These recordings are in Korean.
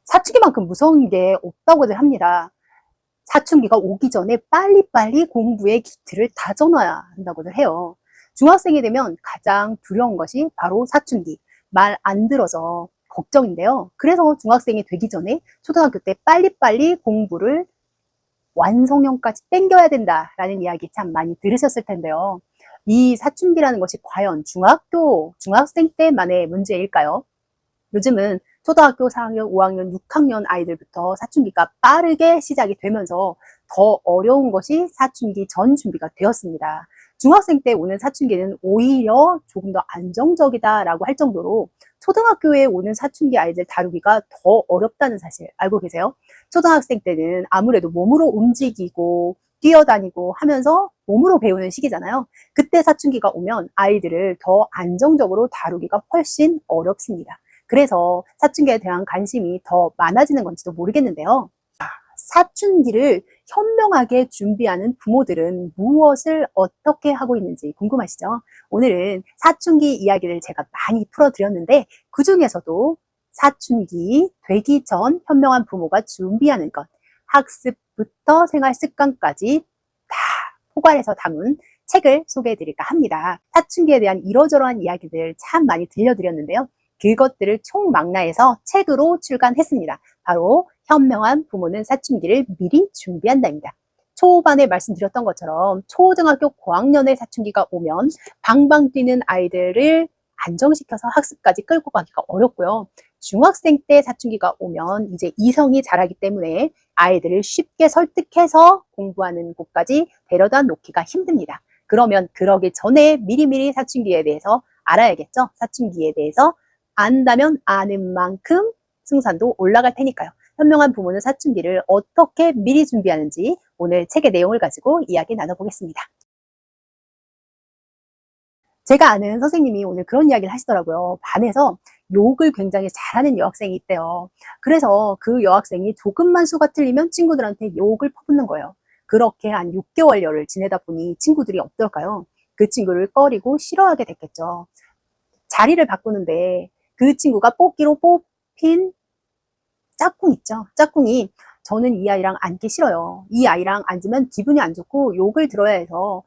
사춘기만큼 무서운 게 없다고들 합니다. 사춘기가 오기 전에 빨리빨리 공부의 기틀을 다져놔야 한다고들 해요. 중학생이 되면 가장 두려운 것이 바로 사춘기, 말 안 들어서 걱정인데요. 그래서 중학생이 되기 전에 초등학교 때 빨리빨리 공부를 완성형까지 땡겨야 된다라는 이야기 참 많이 들으셨을 텐데요. 이 사춘기라는 것이 과연 중학생 때만의 문제일까요? 요즘은 초등학교 4학년, 5학년, 6학년 아이들부터 사춘기가 빠르게 시작이 되면서 더 어려운 것이 사춘기 전 준비가 되었습니다. 중학생 때 오는 사춘기는 오히려 조금 더 안정적이다라고 할 정도로 초등학교에 오는 사춘기 아이들 다루기가 더 어렵다는 사실 알고 계세요? 초등학생 때는 아무래도 몸으로 움직이고 뛰어다니고 하면서 몸으로 배우는 시기잖아요. 그때 사춘기가 오면 아이들을 더 안정적으로 다루기가 훨씬 어렵습니다. 그래서 사춘기에 대한 관심이 더 많아지는 건지도 모르겠는데요. 사춘기를 현명하게 준비하는 부모들은 무엇을 어떻게 하고 있는지 궁금하시죠? 오늘은 사춘기 이야기를 제가 많이 풀어드렸는데 그 중에서도 사춘기 되기 전 현명한 부모가 준비하는 것, 학습부터 생활 습관까지 다 포괄해서 담은 책을 소개해드릴까 합니다. 사춘기에 대한 이러저러한 이야기들 참 많이 들려드렸는데요. 그것들을 총망라해서 책으로 출간했습니다. 바로 현명한 부모는 사춘기를 미리 준비한다입니다. 초반에 말씀드렸던 것처럼 초등학교 고학년의 사춘기가 오면 방방 뛰는 아이들을 안정시켜서 학습까지 끌고 가기가 어렵고요. 중학생 때 사춘기가 오면 이제 이성이 자라기 때문에 아이들을 쉽게 설득해서 공부하는 곳까지 데려다 놓기가 힘듭니다. 그러면 그러기 전에 미리미리 사춘기에 대해서 알아야겠죠? 사춘기에 대해서 안다면 아는 만큼 승산도 올라갈 테니까요. 현명한 부모는 사춘기를 어떻게 미리 준비하는지 오늘 책의 내용을 가지고 이야기 나눠보겠습니다. 제가 아는 선생님이 오늘 그런 이야기를 하시더라고요. 반에서 욕을 굉장히 잘하는 여학생이 있대요. 그래서 그 여학생이 조금만 수가 틀리면 친구들한테 욕을 퍼붓는 거예요. 그렇게 한 6개월여를 지내다 보니 친구들이 어떨까요? 그 친구를 꺼리고 싫어하게 됐겠죠. 자리를 바꾸는데 그 친구가 뽑기로 뽑힌 짝꿍 있죠. 짝꿍이 저는 이 아이랑 앉기 싫어요. 이 아이랑 앉으면 기분이 안 좋고 욕을 들어야 해서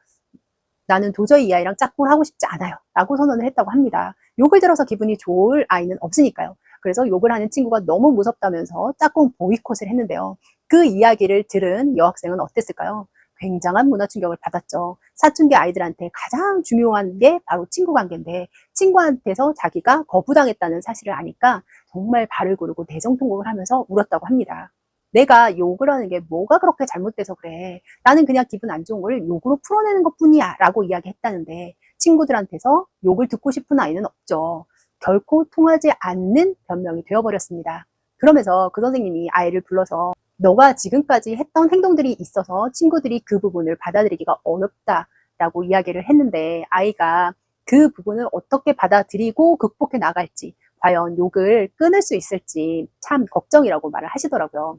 나는 도저히 이 아이랑 짝꿍을 하고 싶지 않아요. 라고 선언을 했다고 합니다. 욕을 들어서 기분이 좋을 아이는 없으니까요. 그래서 욕을 하는 친구가 너무 무섭다면서 짝꿍 보이콧을 했는데요. 그 이야기를 들은 여학생은 어땠을까요? 굉장한 문화 충격을 받았죠. 사춘기 아이들한테 가장 중요한 게 바로 친구 관계인데 친구한테서 자기가 거부당했다는 사실을 아니까 정말 발을 구르고 대성통곡을 하면서 울었다고 합니다. 내가 욕을 하는 게 뭐가 그렇게 잘못돼서 그래. 나는 그냥 기분 안 좋은 걸 욕으로 풀어내는 것 뿐이야 라고 이야기했다는데 친구들한테서 욕을 듣고 싶은 아이는 없죠. 결코 통하지 않는 변명이 되어버렸습니다. 그러면서 그 선생님이 아이를 불러서 너가 지금까지 했던 행동들이 있어서 친구들이 그 부분을 받아들이기가 어렵다라고 이야기를 했는데 아이가 그 부분을 어떻게 받아들이고 극복해 나갈지 과연 욕을 끊을 수 있을지 참 걱정이라고 말을 하시더라고요.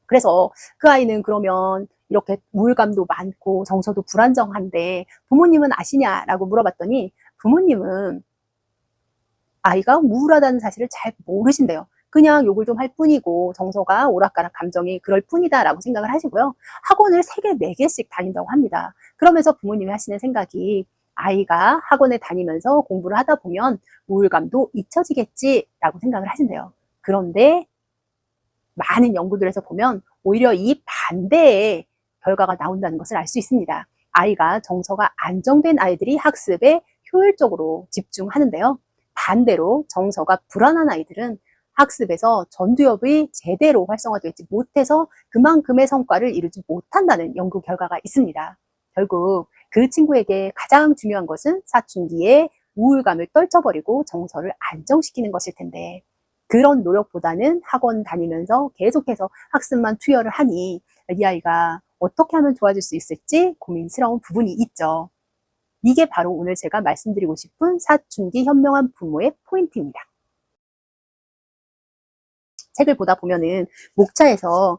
그래서 그 아이는 그러면 이렇게 우울감도 많고 정서도 불안정한데 부모님은 아시냐라고 물어봤더니 부모님은 아이가 우울하다는 사실을 잘 모르신대요. 그냥 욕을 좀 할 뿐이고 정서가 오락가락 감정이 그럴 뿐이다라고 생각을 하시고요. 학원을 3개, 4개씩 다닌다고 합니다. 그러면서 부모님이 하시는 생각이 아이가 학원에 다니면서 공부를 하다 보면 우울감도 잊혀지겠지라고 생각을 하신대요. 그런데 많은 연구들에서 보면 오히려 이 반대의 결과가 나온다는 것을 알 수 있습니다. 아이가 정서가 안정된 아이들이 학습에 효율적으로 집중하는데요. 반대로 정서가 불안한 아이들은 학습에서 전두엽이 제대로 활성화되지 못해서 그만큼의 성과를 이루지 못한다는 연구 결과가 있습니다. 결국 그 친구에게 가장 중요한 것은 사춘기에 우울감을 떨쳐버리고 정서를 안정시키는 것일 텐데 그런 노력보다는 학원 다니면서 계속해서 학습만 투여를 하니 이 아이가 어떻게 하면 좋아질 수 있을지 고민스러운 부분이 있죠. 이게 바로 오늘 제가 말씀드리고 싶은 사춘기 현명한 부모의 포인트입니다. 책을 보다 보면은 목차에서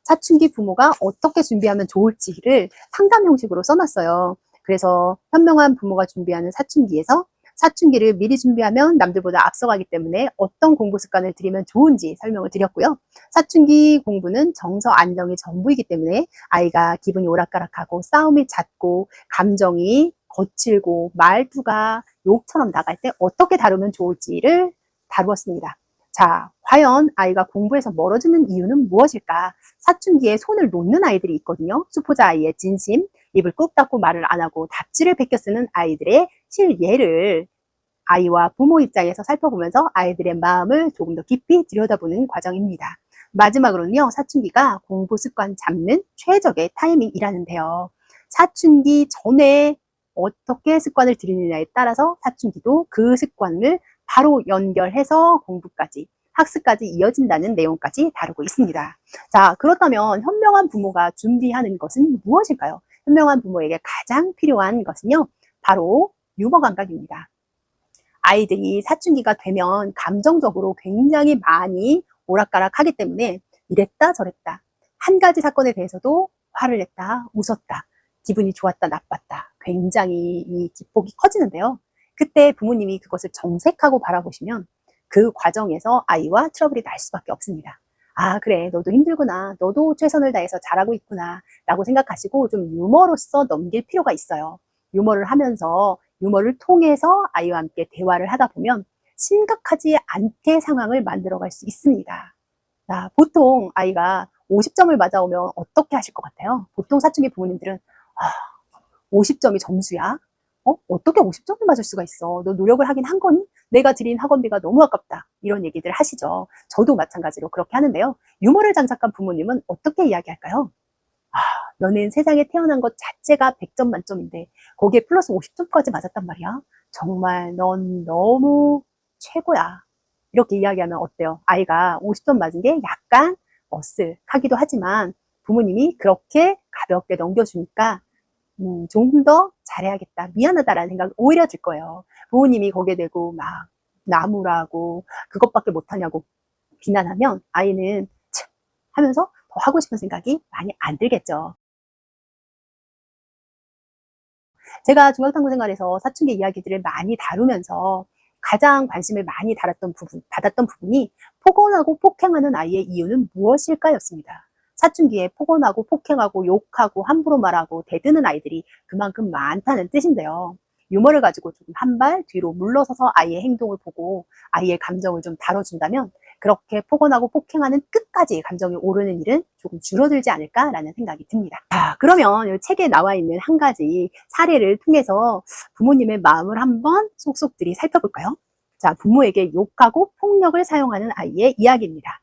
사춘기 부모가 어떻게 준비하면 좋을지를 상담 형식으로 써놨어요. 그래서 현명한 부모가 준비하는 사춘기에서 사춘기를 미리 준비하면 남들보다 앞서가기 때문에 어떤 공부 습관을 들이면 좋은지 설명을 드렸고요. 사춘기 공부는 정서 안정이 전부이기 때문에 아이가 기분이 오락가락하고 싸움이 잦고 감정이 거칠고 말투가 욕처럼 나갈 때 어떻게 다루면 좋을지를 다루었습니다. 자, 과연 아이가 공부에서 멀어지는 이유는 무엇일까? 사춘기에 손을 놓는 아이들이 있거든요. 수포자 아이의 진심, 입을 꾹 닫고 말을 안 하고 답지를 베껴 쓰는 아이들의 실예를 아이와 부모 입장에서 살펴보면서 아이들의 마음을 조금 더 깊이 들여다보는 과정입니다. 마지막으로는요, 사춘기가 공부 습관 잡는 최적의 타이밍이라는데요. 사춘기 전에 어떻게 습관을 들이느냐에 따라서 사춘기도 그 습관을 바로 연결해서 공부까지, 학습까지 이어진다는 내용까지 다루고 있습니다. 자, 그렇다면 현명한 부모가 준비하는 것은 무엇일까요? 현명한 부모에게 가장 필요한 것은요, 바로 유머 감각입니다. 아이들이 사춘기가 되면 감정적으로 굉장히 많이 오락가락하기 때문에 이랬다 저랬다, 한 가지 사건에 대해서도 화를 냈다, 웃었다, 기분이 좋았다, 나빴다, 굉장히 이 기폭이 커지는데요. 그때 부모님이 그것을 정색하고 바라보시면 그 과정에서 아이와 트러블이 날 수밖에 없습니다. 아, 그래, 너도 힘들구나, 너도 최선을 다해서 잘하고 있구나 라고 생각하시고 좀 유머로서 넘길 필요가 있어요. 유머를 하면서, 유머를 통해서 아이와 함께 대화를 하다 보면 심각하지 않게 상황을 만들어갈 수 있습니다. 자, 보통 아이가 50점을 맞아오면 어떻게 하실 것 같아요? 보통 사춘기 부모님들은 50점이 점수야? 어떻게 50점을 맞을 수가 있어? 너 노력을 하긴 한 거니? 내가 들인 학원비가 너무 아깝다. 이런 얘기들 하시죠. 저도 마찬가지로 그렇게 하는데요. 유머를 장착한 부모님은 어떻게 이야기할까요? 너는 세상에 태어난 것 자체가 100점 만점인데 거기에 플러스 50점까지 맞았단 말이야. 정말 넌 너무 최고야. 이렇게 이야기하면 어때요? 아이가 50점 맞은 게 약간 어쓱하기도 하지만 부모님이 그렇게 가볍게 넘겨주니까 좀 더 잘해야겠다, 미안하다라는 생각이 오히려 들 거예요. 부모님이 거기에 대고 막 나무라고 그것밖에 못하냐고 비난하면 아이는 참 하면서 더 하고 싶은 생각이 많이 안 들겠죠. 제가 중학탐구 생활에서 사춘기 이야기들을 많이 다루면서 가장 관심을 많이 받았던 부분이 폭언하고 폭행하는 아이의 이유는 무엇일까였습니다. 사춘기에 폭언하고 폭행하고 욕하고 함부로 말하고 대드는 아이들이 그만큼 많다는 뜻인데요. 유머를 가지고 조금 한 발 뒤로 물러서서 아이의 행동을 보고 아이의 감정을 좀 다뤄준다면 그렇게 폭언하고 폭행하는 끝까지 감정이 오르는 일은 조금 줄어들지 않을까라는 생각이 듭니다. 자, 그러면 이 책에 나와 있는 한 가지 사례를 통해서 부모님의 마음을 한번 속속들이 살펴볼까요? 자, 부모에게 욕하고 폭력을 사용하는 아이의 이야기입니다.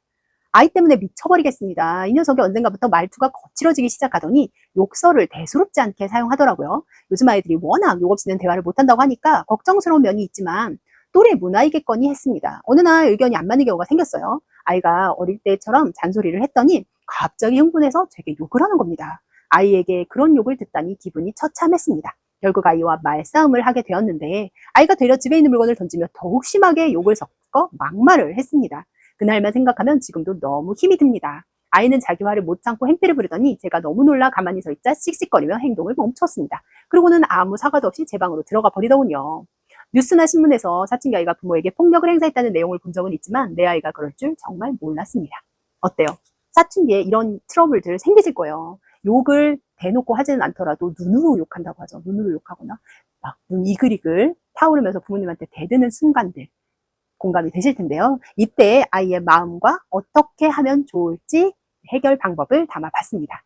아이 때문에 미쳐버리겠습니다. 이 녀석이 언젠가부터 말투가 거칠어지기 시작하더니 욕설을 대수롭지 않게 사용하더라고요. 요즘 아이들이 워낙 욕 없이는 대화를 못한다고 하니까 걱정스러운 면이 있지만 또래 문화이겠거니 했습니다. 어느 날 의견이 안 맞는 경우가 생겼어요. 아이가 어릴 때처럼 잔소리를 했더니 갑자기 흥분해서 되게 욕을 하는 겁니다. 아이에게 그런 욕을 듣다니 기분이 처참했습니다. 결국 아이와 말싸움을 하게 되었는데 아이가 되려 집에 있는 물건을 던지며 더욱 심하게 욕을 섞어 막말을 했습니다. 그날만 생각하면 지금도 너무 힘이 듭니다. 아이는 자기 화를 못 참고 행패를 부르더니 제가 너무 놀라 가만히 서 있자 씩씩거리며 행동을 멈췄습니다. 그러고는 아무 사과도 없이 제 방으로 들어가 버리더군요. 뉴스나 신문에서 사춘기 아이가 부모에게 폭력을 행사했다는 내용을 본 적은 있지만 내 아이가 그럴 줄 정말 몰랐습니다. 어때요? 사춘기에 이런 트러블들 생기실 거예요. 욕을 대놓고 하지는 않더라도 눈으로 욕한다고 하죠. 눈으로 욕하거나 막 눈 이글이글 타오르면서 부모님한테 대드는 순간들 공감이 되실 텐데요. 이때 아이의 마음과 어떻게 하면 좋을지 해결 방법을 담아봤습니다.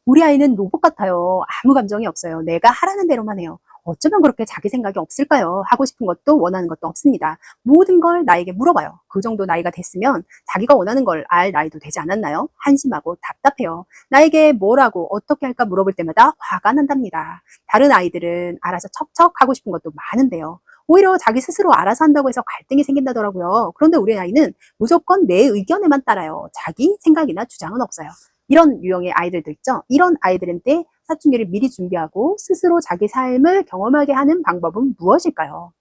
우리 아이는 로봇 같아요. 아무 감정이 없어요. 내가 하라는 대로만 해요. 어쩌면 그렇게 자기 생각이 없을까요? 하고 싶은 것도 원하는 것도 없습니다. 모든 걸 나에게 물어봐요. 그 정도 나이가 됐으면 자기가 원하는 걸 알 나이도 되지 않았나요? 한심하고 답답해요. 나에게 뭐라고 어떻게 할까 물어볼 때마다 화가 난답니다. 다른 아이들은 알아서 척척 하고 싶은 것도 많은데요. 오히려 자기 스스로 알아서 한다고 해서 갈등이 생긴다더라고요. 그런데 우리 아이는 무조건 내 의견에만 따라요. 자기 생각이나 주장은 없어요. 이런 유형의 아이들도 있죠. 이런 아이들한테 사춘기를 미리 준비하고 스스로 자기 삶을 경험하게 하는 방법은 무엇일까요?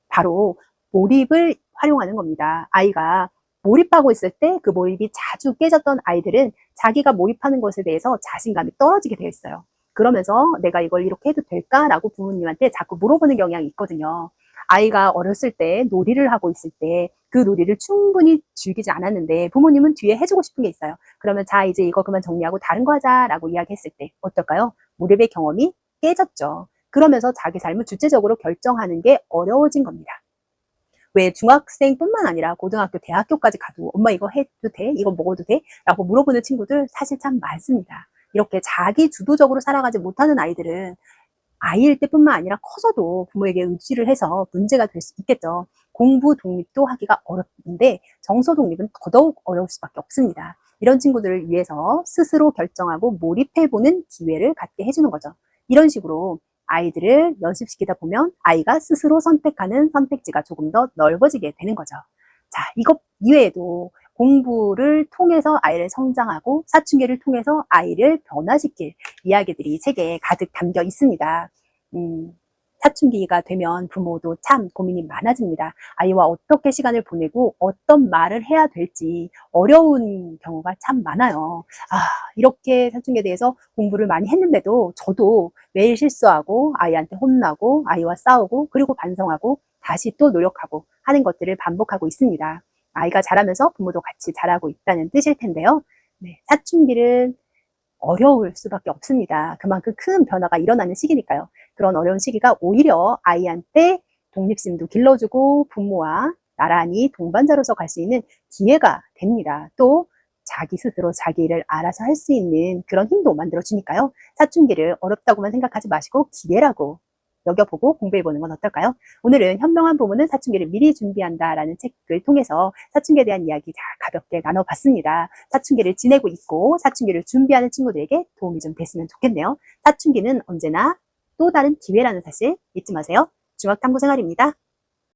바로 몰입을 활용하는 겁니다. 아이가 몰입하고 있을 때 그 몰입이 자주 깨졌던 아이들은 자기가 몰입하는 것에 대해서 자신감이 떨어지게 되어 있어요. 그러면서 내가 이걸 이렇게 해도 될까라고 부모님한테 자꾸 물어보는 경향이 있거든요. 아이가 어렸을 때 놀이를 하고 있을 때 그 놀이를 충분히 즐기지 않았는데 부모님은 뒤에 해주고 싶은 게 있어요. 그러면 자, 이제 이거 그만 정리하고 다른 거 하자라고 이야기했을 때 어떨까요? 몰입의 경험이 깨졌죠. 그러면서 자기 삶을 주체적으로 결정하는 게 어려워진 겁니다. 왜 중학생뿐만 아니라 고등학교, 대학교까지 가도 엄마 이거 해도 돼? 이거 먹어도 돼? 라고 물어보는 친구들 사실 참 많습니다. 이렇게 자기 주도적으로 살아가지 못하는 아이들은 아이일 때뿐만 아니라 커서도 부모에게 의지를 해서 문제가 될 수 있겠죠. 공부 독립도 하기가 어렵는데 정서 독립은 더더욱 어려울 수밖에 없습니다. 이런 친구들을 위해서 스스로 결정하고 몰입해보는 기회를 갖게 해주는 거죠. 이런 식으로 아이들을 연습시키다 보면 아이가 스스로 선택하는 선택지가 조금 더 넓어지게 되는 거죠. 자, 이것 이외에도 공부를 통해서 아이를 성장하고 사춘기를 통해서 아이를 변화시킬 이야기들이 책에 가득 담겨 있습니다. 사춘기가 되면 부모도 참 고민이 많아집니다. 아이와 어떻게 시간을 보내고 어떤 말을 해야 될지 어려운 경우가 참 많아요. 이렇게 사춘기에 대해서 공부를 많이 했는데도 저도 매일 실수하고 아이한테 혼나고 아이와 싸우고 그리고 반성하고 다시 또 노력하고 하는 것들을 반복하고 있습니다. 아이가 자라면서 부모도 같이 자라고 있다는 뜻일 텐데요. 네, 사춘기는 어려울 수밖에 없습니다. 그만큼 큰 변화가 일어나는 시기니까요. 그런 어려운 시기가 오히려 아이한테 독립심도 길러주고 부모와 나란히 동반자로서 갈 수 있는 기회가 됩니다. 또 자기 스스로 자기 일을 알아서 할 수 있는 그런 힘도 만들어주니까요. 사춘기를 어렵다고만 생각하지 마시고 기회라고 여겨보고 공부해보는 건 어떨까요? 오늘은 현명한 부모는 사춘기를 미리 준비한다라는 책을 통해서 사춘기에 대한 이야기 가볍게 나눠봤습니다. 사춘기를 지내고 있고 사춘기를 준비하는 친구들에게 도움이 좀 됐으면 좋겠네요. 사춘기는 언제나 또 다른 기회라는 사실 잊지 마세요. 중학탐구 생활입니다.